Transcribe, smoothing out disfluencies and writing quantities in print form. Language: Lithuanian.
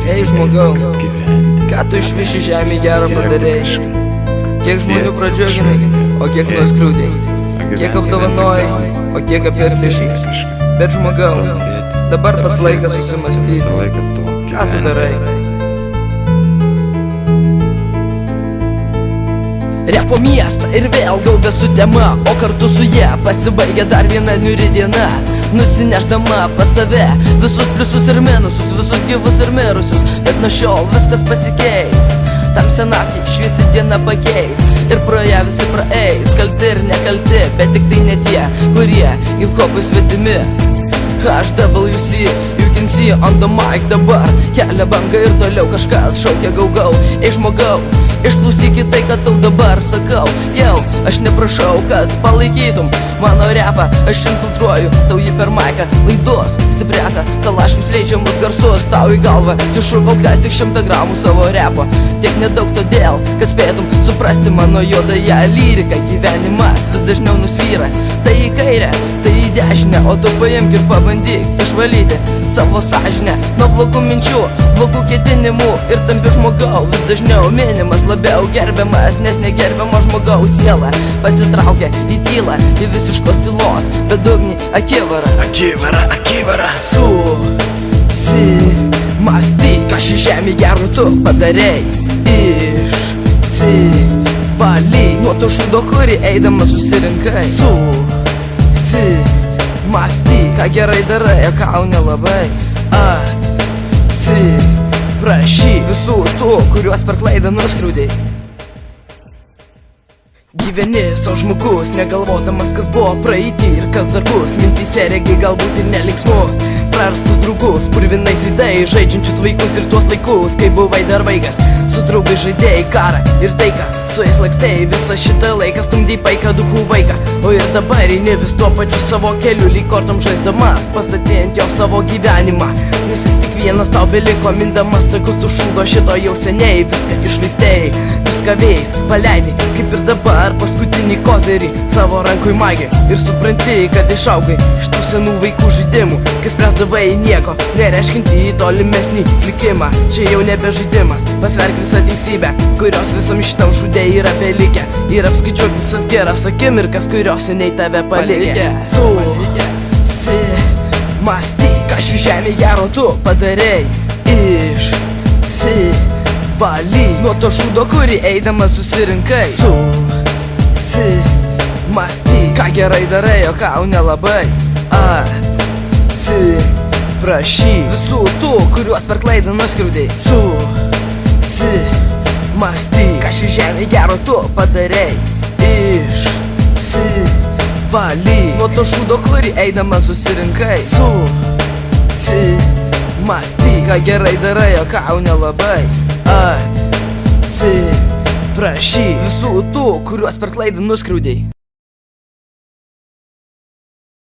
Ei žmogau, ką tu iš viši žemė gerą padarėjai? Kiek žmonių pradžioginai, o kiek nuskliūdėjai? Kiek apdovanojai, o kiek apirtišai? Bet žmogau, dabar pats laikas susimastyti. Ką tu darai? Repo miestą ir vėl gaubė su tema, o kartu su jie pasibaigė dar viena niuri diena. Nusineždama pas save visus pliusus ir minusus, visus gyvus ir mirusius. Bet nuo šiol viskas pasikeis, tamsią naktį šviesi diena pakeis. Ir pro ją visi praeis, kalti ir nekalti, bet tik tai ne tie, kurie hip-hopui svetimi. HWC, you can see on the mic dabar kelia banga ir toliau kažkas šaukia gau-gau. Ei žmogau, išklausykit tai, kad tau dabar sakau. Jau, aš neprašau, kad palaikytum mano repą, aš infiltruoju tau jį per maiką. Laidus, stipriaką, kalaškus leidžiamus garsus tau į galvą. Kišu kol kas tik 100 gramų savo repo, tiek nedaug todėl, kad spėtum suprasti mano juodąją lyriką. Gyvenimas vis dažniau nusvyra, tai į kairę, tai į dešinę, o tu paimk ir pabandyk išvalyti savo sąžinę nuo blogų minčių, blogų ketinimų. Ir tampi žmogau vis dažniau minimas, labiau gerbiamas, nes negerbiamo žmogaus siela pasitraukia į tylą, į visiškos tylos bedugnį akivarą. Akivara. Susimąstyk, ką ši žemė gerų tu padarei. Išsivalyk nuo to šūdo, kurį eidamas susirinkai. Susimąstyk, ką gerai darai, o ką nelabai. Atsiprašyk visų tų, kuriuos per klaidą nuskriaudei. Gyveni savo žmogus, negalvodamas, kas buvo praeitį ir kas dar bus. Mintyse regi galbūt ir neliksmus, prarastus draugus, purvinais veidais, žaidžiančius vaikus ir tuos laikus, kai buvai dar vaikas. Su draugai žaidėjai karą ir taiką, su jais lakstėjai visą šitą laiką, stumdei paiką duchų vaiką. O ir dabar eini vis tuo pačiu savo keliu, lyg kortom žaisdamas, pastatė ant jo savo gyvenimą. Nes jis tik vienas tau beliko, mindamas takus tu šūdo šito jau seniai. Viską išvaistėjai, viską vėjais paleidai, kaip ir dabar paskutinį kozerį savo rankui magė. Ir supranti, kad išaugai iš tų senų vaikų žaidimų, kai spręsdavai nieko nereiškinti į tolimesnį likimą. Čia jau nebe žaidimas, pasverk visą teisybę, kurios visam šitam šūdė yra belikę. Ir apskaičiuok visas geras akimirkas, kurios seniai tave palikė. Susimąstyk, ką ši žemė gero tu padarei. Išsivalyk nuo to šūdo, kurį eidamas susirinkai. Susimąstyk, ką gerai darai, o ką nelabai. Atsiprašyk visų tų, kuriuos per klaidą nuskriaudei. Susimąstyk, ką ši žemė gero tu padarei. Išsivalyk nuo to šūdo, kurį eidamas susirinkai. Susimąstyk, ką gerai darai, o ką nelabai. Atsiprašyk visų tų, kuriuos per klaidą nuskriaudei.